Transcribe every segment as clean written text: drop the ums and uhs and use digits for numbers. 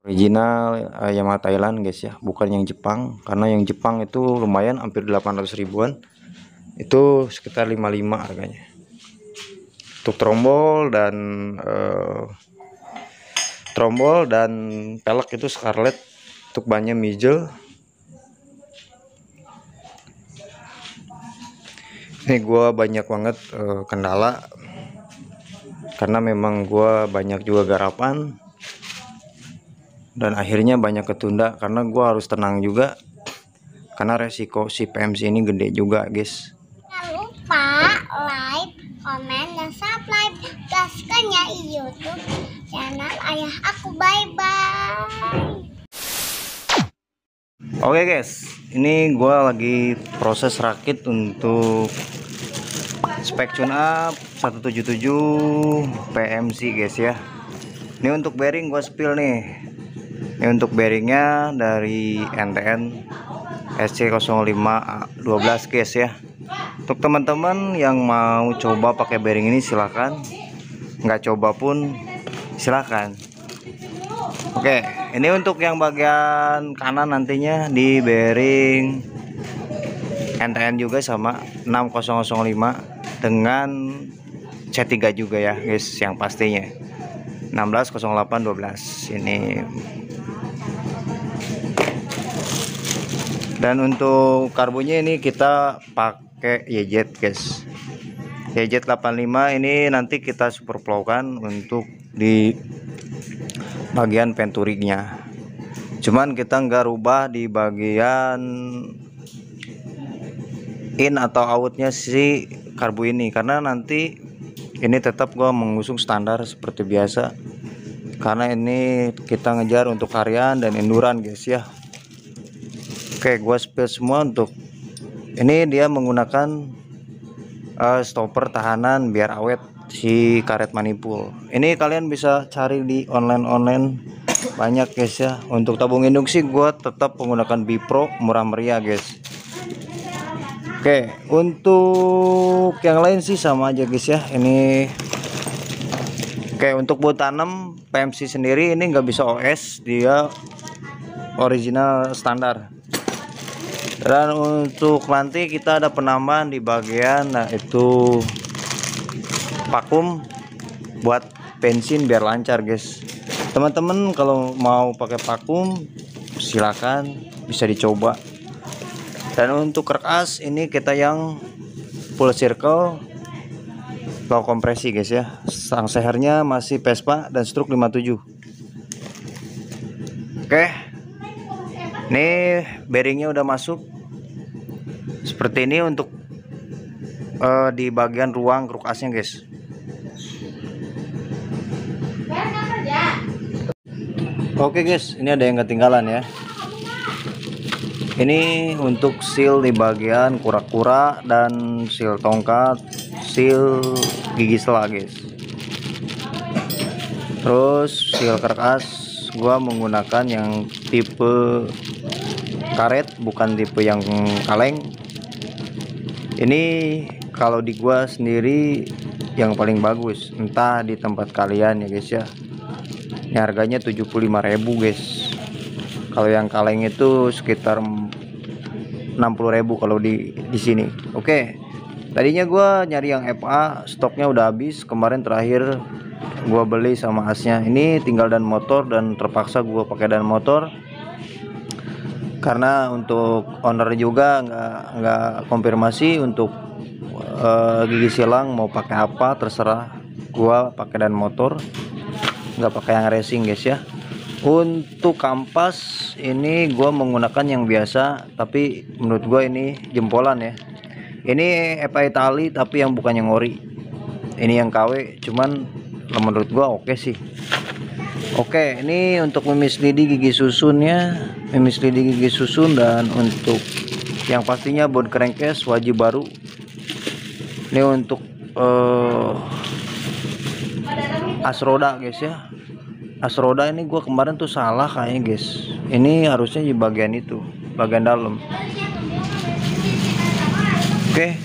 Original Yamaha Thailand guys ya, bukan yang Jepang. Karena yang Jepang itu lumayan, hampir 800 ribuan. Itu sekitar 55 harganya. Untuk trombol dan pelek itu Scarlett. Untuk bannya Mijel. Ini gua banyak banget kendala, karena memang gua banyak juga garapan, dan akhirnya banyak ketunda karena gua harus tenang juga, karena resiko si PMC ini gede juga guys. Jangan lupa like, komen, dan subscribe gaskan ya YouTube channel ayah aku. Bye-bye. Oke guys, ini gua lagi proses rakit untuk spek tune up 177 PMC guys ya. Ini untuk bearing gua spill nih. Ini untuk bearingnya dari NTN SC05A12 guys ya. Untuk teman-teman yang mau coba pakai bearing ini silahkan, nggak coba pun silahkan. Oke, ini untuk yang bagian kanan nantinya di bearing NTN juga sama 6005 dengan C3 juga ya guys, yang pastinya 160812 ini. Dan untuk karbunya ini kita pakai YZ guys, YZ 85. Ini nanti kita super plowkan untuk di bagian penturignya, cuman kita nggak rubah di bagian in atau outnya si karbu ini, karena nanti ini tetap gua mengusung standar seperti biasa, karena ini kita ngejar untuk harian dan enduran guys ya. Oke, gua spill semua. Untuk ini dia menggunakan stopper tahanan biar awet si karet manipul. Ini kalian bisa cari di online banyak guys ya. Untuk tabung induksi gua tetap menggunakan Bipro murah meriah guys. Oke, untuk yang lain sih sama aja guys ya. Ini oke, untuk buat tanam PMC sendiri ini nggak bisa OS, dia original standar. Dan untuk nanti kita ada penambahan di bagian, nah itu vakum buat bensin biar lancar guys. Teman-teman kalau mau pakai vakum silakan, bisa dicoba. Dan untuk kerkas ini kita yang full circle low kompresi guys ya. Sang sehernya masih Vespa dan stroke 57. Oke, ini bearingnya udah masuk seperti ini untuk di bagian ruang kerukasnya guys. Oke guys, ini ada yang ketinggalan ya. Ini untuk seal di bagian kura-kura dan seal tongkat, seal gigi sela guys. Terus seal kerkas gua menggunakan yang tipe karet, bukan tipe yang kaleng. Ini kalau di gua sendiri yang paling bagus, entah di tempat kalian ya guys ya. Ini harganya 75.000 guys. Kalau yang kaleng itu sekitar 60.000 kalau di sini. Oke. Tadinya gua nyari yang FA, stoknya udah habis. Kemarin terakhir gua beli sama asnya. Ini tinggal dan motor, dan terpaksa gua pakai dan motor. Karena untuk owner juga nggak konfirmasi untuk gigi silang mau pakai apa, terserah. Gua pakai dan motor, nggak pakai yang racing guys ya. Untuk kampas ini gua menggunakan yang biasa, tapi menurut gua ini jempolan ya. Ini FA Itali tapi yang bukan yang ori. Ini yang KW, cuman menurut gua oke sih. Oke, ini untuk memis lidi gigi susunnya, memis lidi gigi susun, dan untuk yang pastinya bon crankcase wajib baru. Ini untuk as roda guys ya. As roda ini gua kemarin tuh salah kayaknya guys. Ini harusnya di bagian itu, bagian dalam. Oke.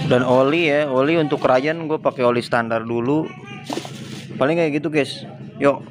Dan oli ya, oli untuk Ryan gue pakai oli standar dulu. Paling kayak gitu guys. Yuk.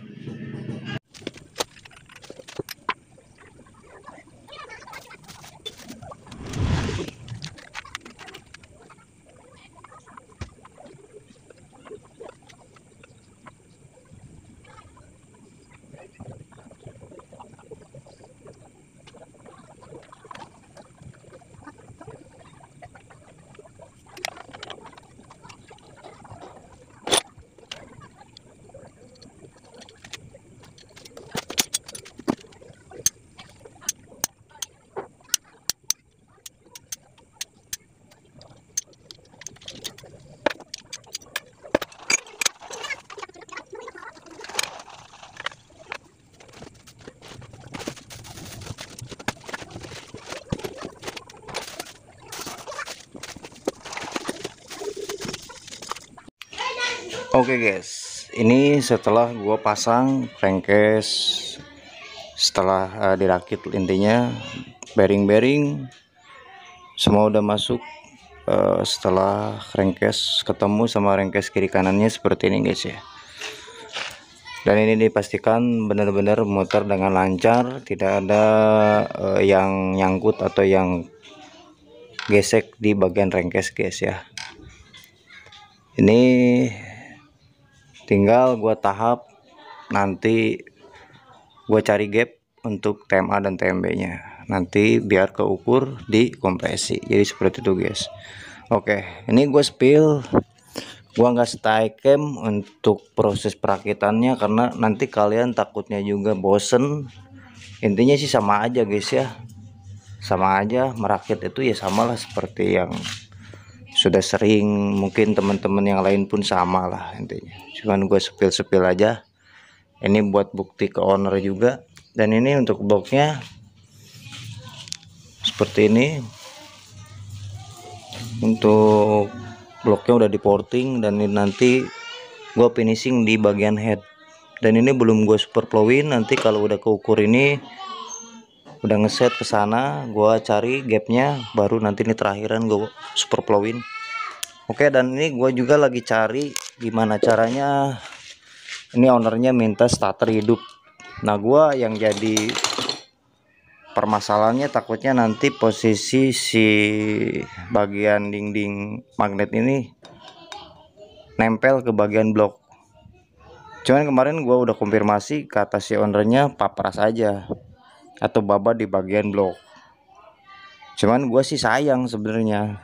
Oke guys, ini setelah gua pasang crankcase, setelah dirakit, intinya bearing-bearing semua udah masuk. Setelah crankcase ketemu sama crankcase kiri kanannya seperti ini guys ya. Dan ini dipastikan benar-benar muter dengan lancar, tidak ada yang nyangkut atau yang gesek di bagian crankcase guys ya. Ini tinggal gua tahap, nanti gua cari gap untuk TMA dan TMB nya nanti biar keukur di kompresi. Jadi seperti itu guys. Oke, ini gue spill, gua nggak stay cam untuk proses perakitannya karena nanti kalian takutnya juga bosen. Intinya sih sama aja guys ya, sama aja merakit itu ya, samalah seperti yang sudah sering, mungkin teman-teman yang lain pun sama lah intinya. Cuman gue spill aja, ini buat bukti ke owner juga. Dan ini untuk boxnya seperti ini, untuk bloknya udah di porting, dan ini nanti gue finishing di bagian head. Dan ini belum gue super plowin, nanti kalau udah keukur ini udah ngeset ke sana, gua cari gapnya, baru nanti ini terakhiran gue super plowin. Oke, dan ini gue juga lagi cari gimana caranya. Ini ownernya minta starter hidup. Nah, gua yang jadi permasalahannya takutnya nanti posisi si bagian dinding magnet ini nempel ke bagian blok. Cuman kemarin gua udah konfirmasi ke atas si ownernya papras aja atau baba di bagian blok. Cuman gue sih sayang sebenarnya,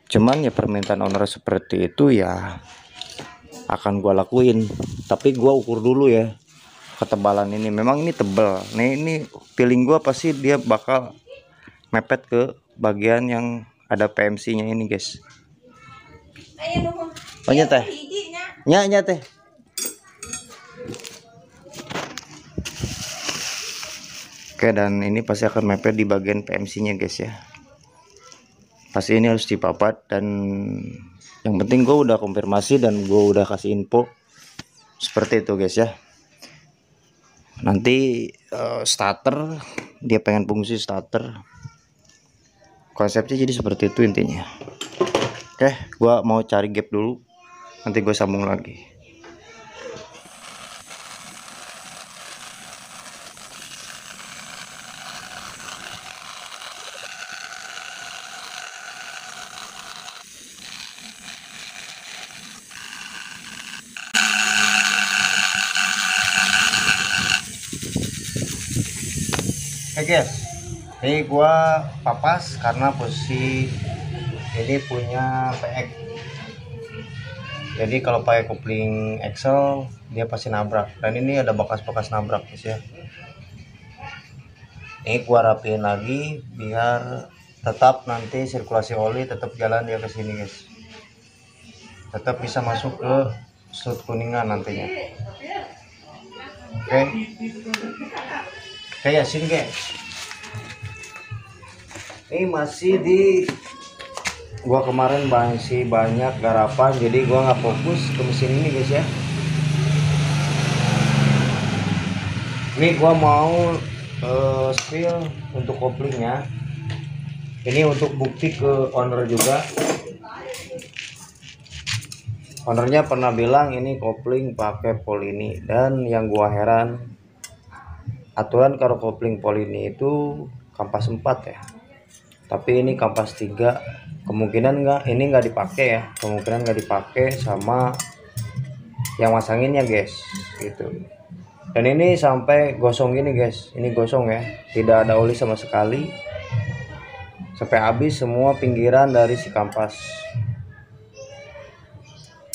cuman ya permintaan owner seperti itu ya akan gue lakuin. Tapi gue ukur dulu ya ketebalan ini. Memang ini tebal nih, ini feeling gue pasti dia bakal mepet ke bagian yang ada PMC nya ini guys. Oh nya teh, nya teh. Oke, dan ini pasti akan mepet di bagian PMC nya guys ya. Pasti ini harus dipapat, dan yang penting gue udah konfirmasi dan gue udah kasih info seperti itu guys ya. Nanti starter, dia pengen fungsi starter, konsepnya jadi seperti itu intinya. Oke, gue mau cari gap dulu, nanti gue sambung lagi. Oke guys, ini gua papas karena posisi ini punya PX. Jadi kalau pakai kopling Excel dia pasti nabrak, dan ini ada bekas-bekas nabrak guys ya. Ini gua rapiin lagi biar tetap nanti sirkulasi oli tetap jalan dia ke sini guys. Tetap bisa masuk ke sudut kuningan nantinya. Oke. Kayak sini guys, ini masih di gua kemarin masih banyak garapan, jadi gua nggak fokus ke mesin ini guys ya. Ini gua mau spill untuk koplingnya, ini untuk bukti ke owner juga. Ownernya pernah bilang ini kopling pakai polini, dan yang gua heran, aturan kalau kopling polini itu kampas 4 ya, tapi ini kampas 3. Kemungkinan ini nggak dipakai ya, kemungkinan nggak dipakai sama yang masanginnya guys gitu. Dan ini sampai gosong gini guys, ini gosong ya, tidak ada oli sama sekali sampai habis semua pinggiran dari si kampas.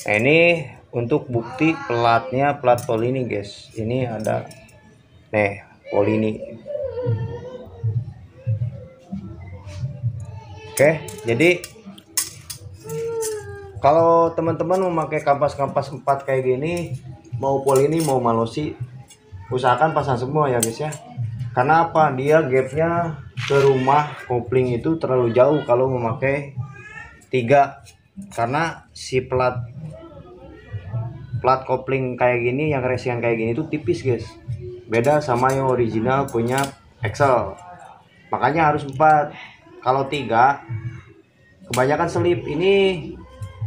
Nah, ini untuk bukti platnya, plat polini guys. Ini ada nih polini. Oke, jadi kalau teman-teman memakai kampas-kampas 4 kayak gini, mau polini mau malosi, usahakan pasang semua ya guys ya. Karena apa? Dia gapnya ke rumah kopling itu terlalu jauh kalau memakai 3, karena si plat plat kopling kayak gini, yang resingan kayak gini itu tipis guys, beda sama yang original punya Excel. Makanya harus 4. Kalau 3 kebanyakan selip. Ini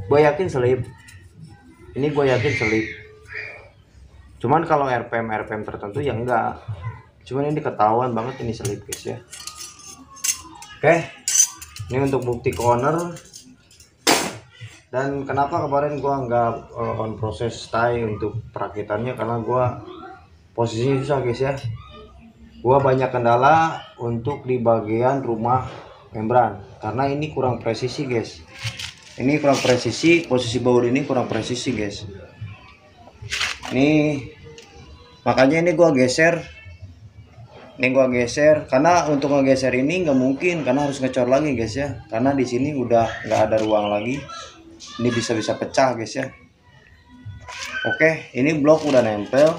gue yakin selip, cuman kalau RPM tertentu ya enggak, cuman ini ketahuan banget ini selip guys ya. Oke, ini untuk bukti ke owner. Dan kenapa kemarin gua nggak on proses tie untuk perakitannya, karena gua posisinya susah guys ya. Gua banyak kendala untuk di bagian rumah membran, karena ini kurang presisi guys. Ini kurang presisi, posisi baut ini kurang presisi guys. Ini makanya ini gua geser. Karena untuk ngegeser ini nggak mungkin, karena harus ngecor lagi guys ya, karena di sini udah nggak ada ruang lagi. Ini bisa pecah guys ya. Oke, ini blok udah nempel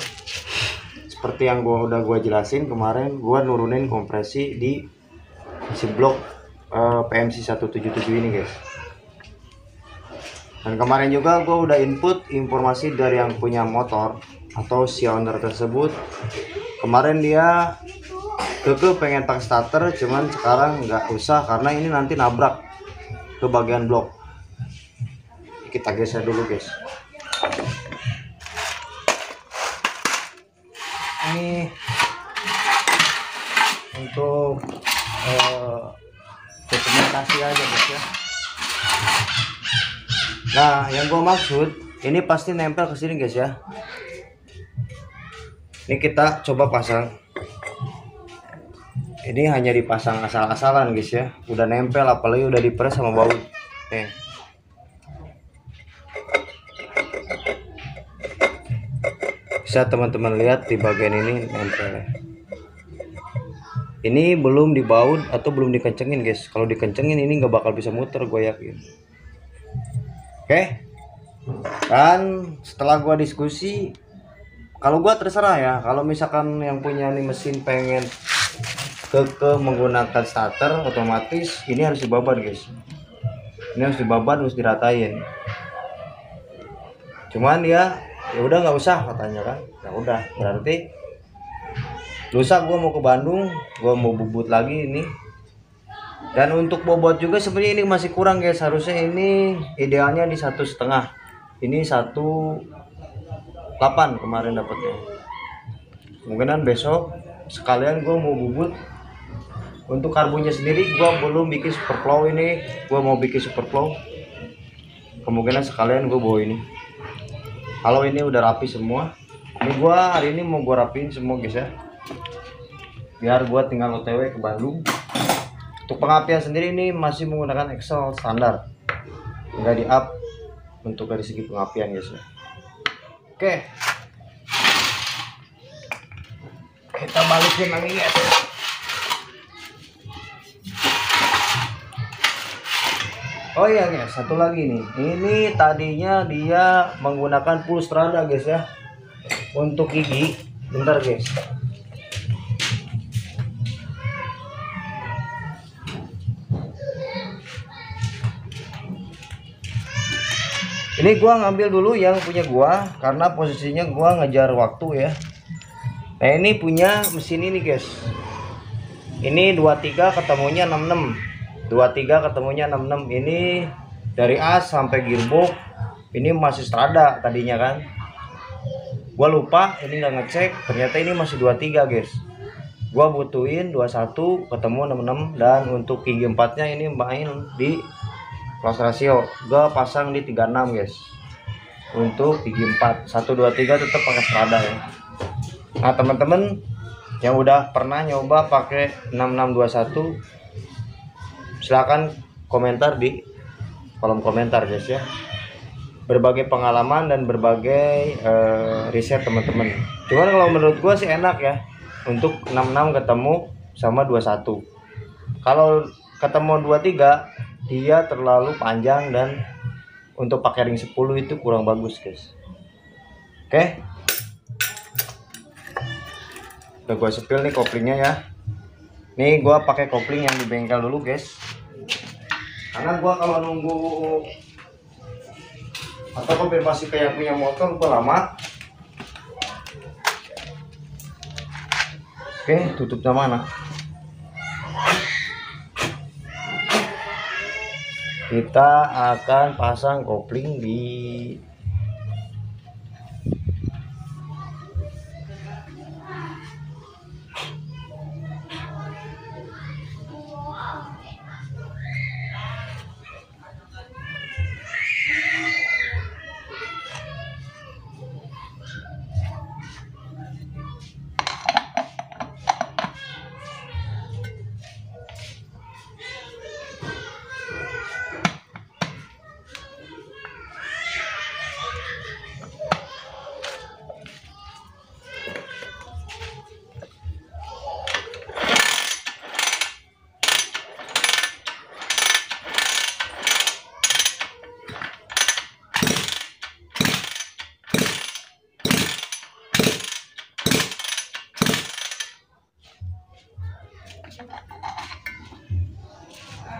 seperti yang udah gua jelasin kemarin. Gua nurunin kompresi di si blok PMC 177 ini guys. Dan kemarin juga gua udah input informasi dari yang punya motor atau si owner tersebut. Kemarin dia pengen pakai starter, cuman sekarang nggak usah karena ini nanti nabrak ke bagian blok. Kita geser dulu guys. Ini untuk dokumentasi aja guys ya. Nah, yang gua maksud ini pasti nempel ke sini guys ya. Ini kita coba pasang. Ini hanya dipasang asal-asalan guys ya, udah nempel, apalagi udah dipres sama baut. Nih. Bisa teman-teman lihat di bagian ini nempel ya. Ini belum dibaut atau belum dikencengin guys. Kalau dikencengin ini nggak bakal bisa muter, gue yakin. Oke. Dan setelah gua diskusi, kalau gua terserah ya, kalau misalkan yang punya nih mesin pengen menggunakan starter otomatis, ini harus dibabat guys. Ini harus dibabat, harus diratain. Cuman ya udah nggak usah katanya kan. Ya udah, berarti lusa gua mau ke Bandung, gua mau bubut lagi ini. Dan untuk bobot juga sebenarnya ini masih kurang guys. Harusnya ini idealnya di 1,5. Ini 1,8 kemarin dapatnya. Kemungkinan besok sekalian gua mau bubut. Untuk karbonnya sendiri gua belum bikin superflow, ini gua mau bikin superflow. Kemungkinan sekalian gua bawa ini. Kalau ini udah rapi semua, ini gua hari ini mau gua rapiin semua guys ya. Biar gua tinggal OTW ke Bandung. Untuk pengapian sendiri ini masih menggunakan Excel standar, nggak di up untuk dari segi pengapian guys ya. Oke, kita balikin lagi guys. Oh iya guys, satu lagi nih. Ini tadinya dia menggunakan full strada guys ya. Untuk gigi, bentar guys. Ini gua ngambil dulu yang punya gua karena posisinya gua ngejar waktu ya. Nah, ini punya mesin ini guys. Ini 23 ketemunya 66. 23 ketemunya 66. Ini dari as sampai gearbox ini masih strada tadinya kan. Gua lupa, ini nggak ngecek, ternyata ini masih 23 guys. Gua butuhin 21 ketemu 66. Dan untuk gigi 4 nya ini main di close ratio, gua pasang di 36 guys. Untuk gigi 4 123 tetap pakai strada ya. Nah teman-teman yang udah pernah nyoba pakai 6621, silahkan komentar di kolom komentar guys ya, berbagai pengalaman dan berbagai riset teman-teman. Cuman kalau menurut gua sih enak ya untuk 66 ketemu sama 21. Kalau ketemu 23 dia terlalu panjang dan untuk pakai ring 10 itu kurang bagus guys. Oke, udah gua sepil nih koplingnya ya. Nih gua pakai kopling yang di bengkel dulu guys, karena gua kalau nunggu Atau konfirmasi ke yang punya motor gua lama. Oke, tutupnya mana? Kita akan pasang kopling di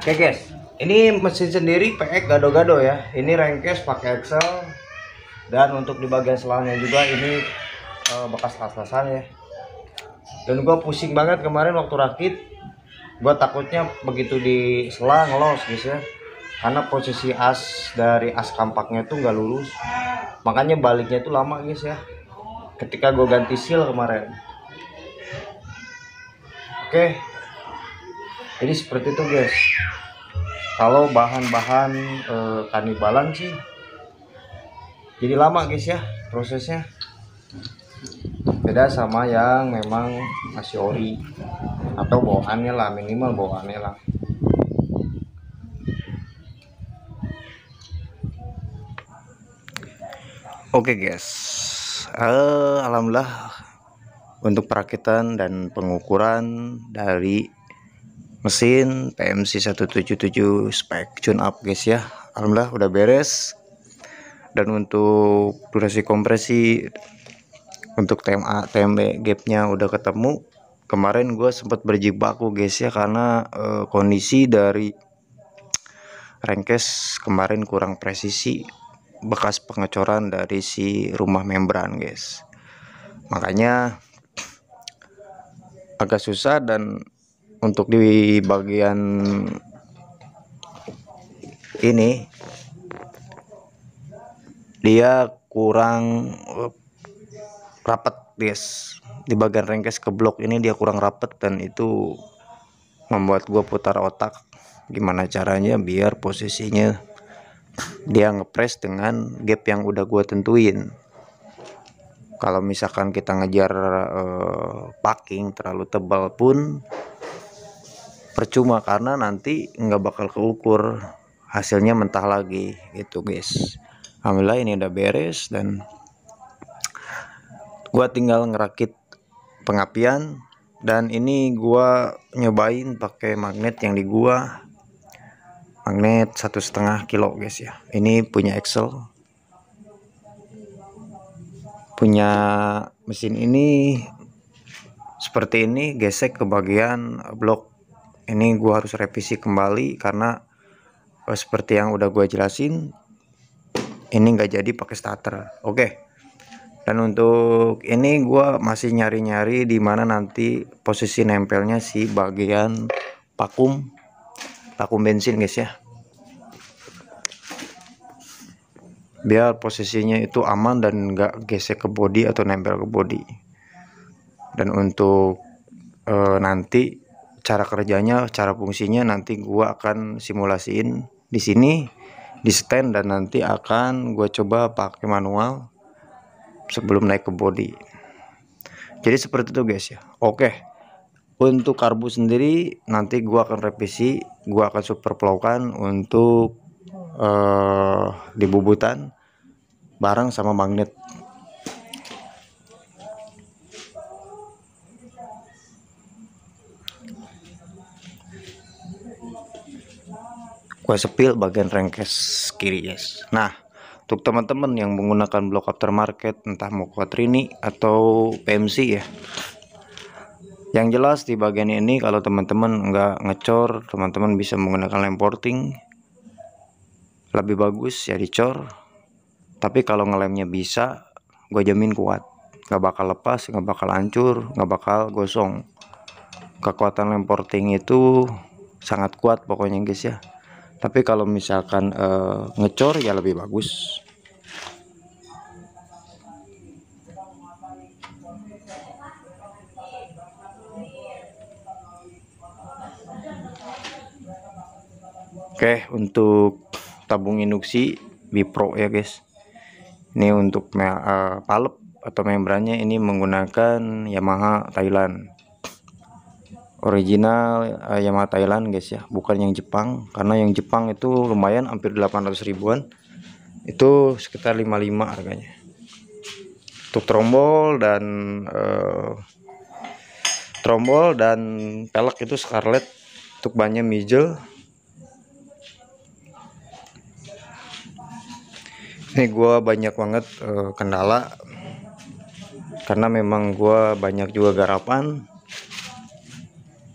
Oke guys, ini mesin sendiri PX gado-gado ya. Ini Rengkes pakai Excel, dan untuk di bagian selangnya juga ini bekas las-lasan ya. Dan gua pusing banget kemarin waktu rakit. Gua takutnya begitu di selang los guys ya, karena posisi as dari as kampaknya tuh nggak lurus, makanya baliknya tuh lama guys ya. Ketika gue ganti seal kemarin. Oke, jadi seperti itu guys. Kalau bahan-bahan kanibalan sih jadi lama guys ya prosesnya, beda sama yang memang masih ori atau bawaannya lah, minimal bawaannya lah. Oke guys, alhamdulillah untuk perakitan dan pengukuran dari mesin PMC 177 spek tune up guys ya, alhamdulillah udah beres. Dan untuk durasi kompresi untuk TMA TMB gapnya udah ketemu. Kemarin gue sempat berjibaku guys ya, karena kondisi dari Rengkes kemarin kurang presisi, bekas pengecoran dari si rumah membran guys, makanya agak susah. Dan untuk di bagian ini dia kurang rapat guys, di bagian Rengkes ke blok ini dia kurang rapat, dan itu membuat gua putar otak gimana caranya biar posisinya dia ngepres dengan gap yang udah gua tentuin. Kalau misalkan kita ngejar packing terlalu tebal pun percuma, karena nanti nggak bakal keukur, hasilnya mentah lagi gitu guys. Alhamdulillah ini udah beres, dan gua tinggal ngerakit pengapian. Dan ini gua nyobain pakai magnet yang di gua, magnet 1,5 kilo guys ya. Ini punya Excel, punya mesin ini seperti ini, gesek ke bagian blok. Ini gua harus revisi kembali karena seperti yang udah gua jelasin, ini nggak jadi pakai starter. Oke. Dan untuk ini gua masih nyari-nyari di mana nanti posisi nempelnya si bagian vakum bensin guys ya, biar posisinya itu aman dan nggak gesek ke bodi atau nempel ke bodi. Dan untuk nanti cara kerjanya, cara fungsinya nanti gua akan simulasiin di sini di stand, dan nanti akan gua coba pakai manual sebelum naik ke bodi. Jadi seperti itu guys ya. Oke, untuk karbu sendiri nanti gua akan revisi, gua akan super plowkan untuk di bubutan bareng sama magnet. Gua sepil bagian Rengkes kiri guys. Nah, untuk teman-teman yang menggunakan blok aftermarket, entah mau Quattrini atau PMC ya, yang jelas di bagian ini kalau teman-teman nggak ngecor, teman-teman bisa menggunakan lem porting, lebih bagus ya dicor. Tapi kalau ngelemnya bisa, gue jamin kuat, nggak bakal lepas, nggak bakal hancur, nggak bakal gosong. Kekuatan lem porting itu sangat kuat pokoknya guys ya. Tapi kalau misalkan ngecor ya lebih bagus. Oke, untuk tabung induksi Bipro ya guys. Ini untuk palep atau membrannya ini menggunakan Yamaha Thailand. Original Yamaha Thailand guys ya, bukan yang Jepang. Karena yang Jepang itu lumayan, hampir 800 ribuan. Itu sekitar 55 harganya. Untuk trombol dan pelek itu Scarlett. Untuk bannya Mijel. Ini gue banyak banget kendala, karena memang gue banyak juga garapan,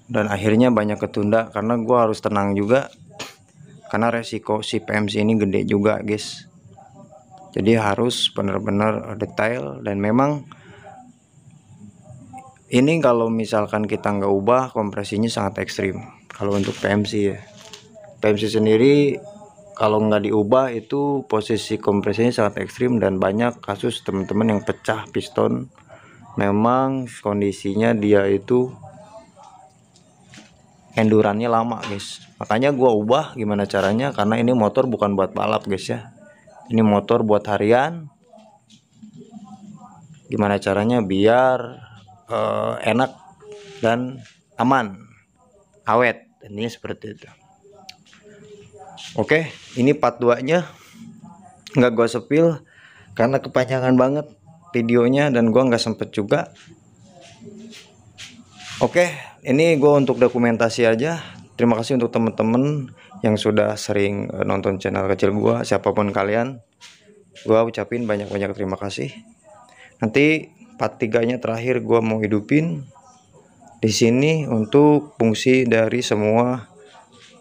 dan akhirnya banyak ketunda karena gue harus tenang juga, karena resiko si PMC ini gede juga guys. Jadi harus benar-benar detail, dan memang ini kalau misalkan kita nggak ubah kompresinya sangat ekstrim. Kalau untuk PMC ya, PMC sendiri kalau nggak diubah itu posisi kompresinya sangat ekstrim, dan banyak kasus teman-teman yang pecah piston. Memang kondisinya dia itu endurannya lama guys. Makanya gua ubah gimana caranya, karena ini motor bukan buat balap guys ya. Ini motor buat harian. Gimana caranya biar enak dan aman, awet. Ini seperti itu. Oke, ini part 2 nya nggak gua sepil karena kepanjangan banget videonya, dan gua nggak sempet juga. Oke, ini gua untuk dokumentasi aja. Terima kasih untuk temen-temen yang sudah sering nonton channel kecil gua, siapapun kalian. Gua ucapin banyak-banyak terima kasih. Nanti part 3 nya terakhir gua mau hidupin di sini untuk fungsi dari semua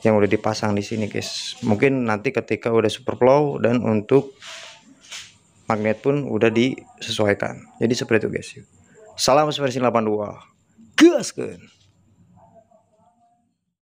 yang udah dipasang di sini guys. Mungkin nanti ketika udah super flow, dan untuk magnet pun udah disesuaikan. Jadi seperti itu guys. Salam versi 82. Gaskeun.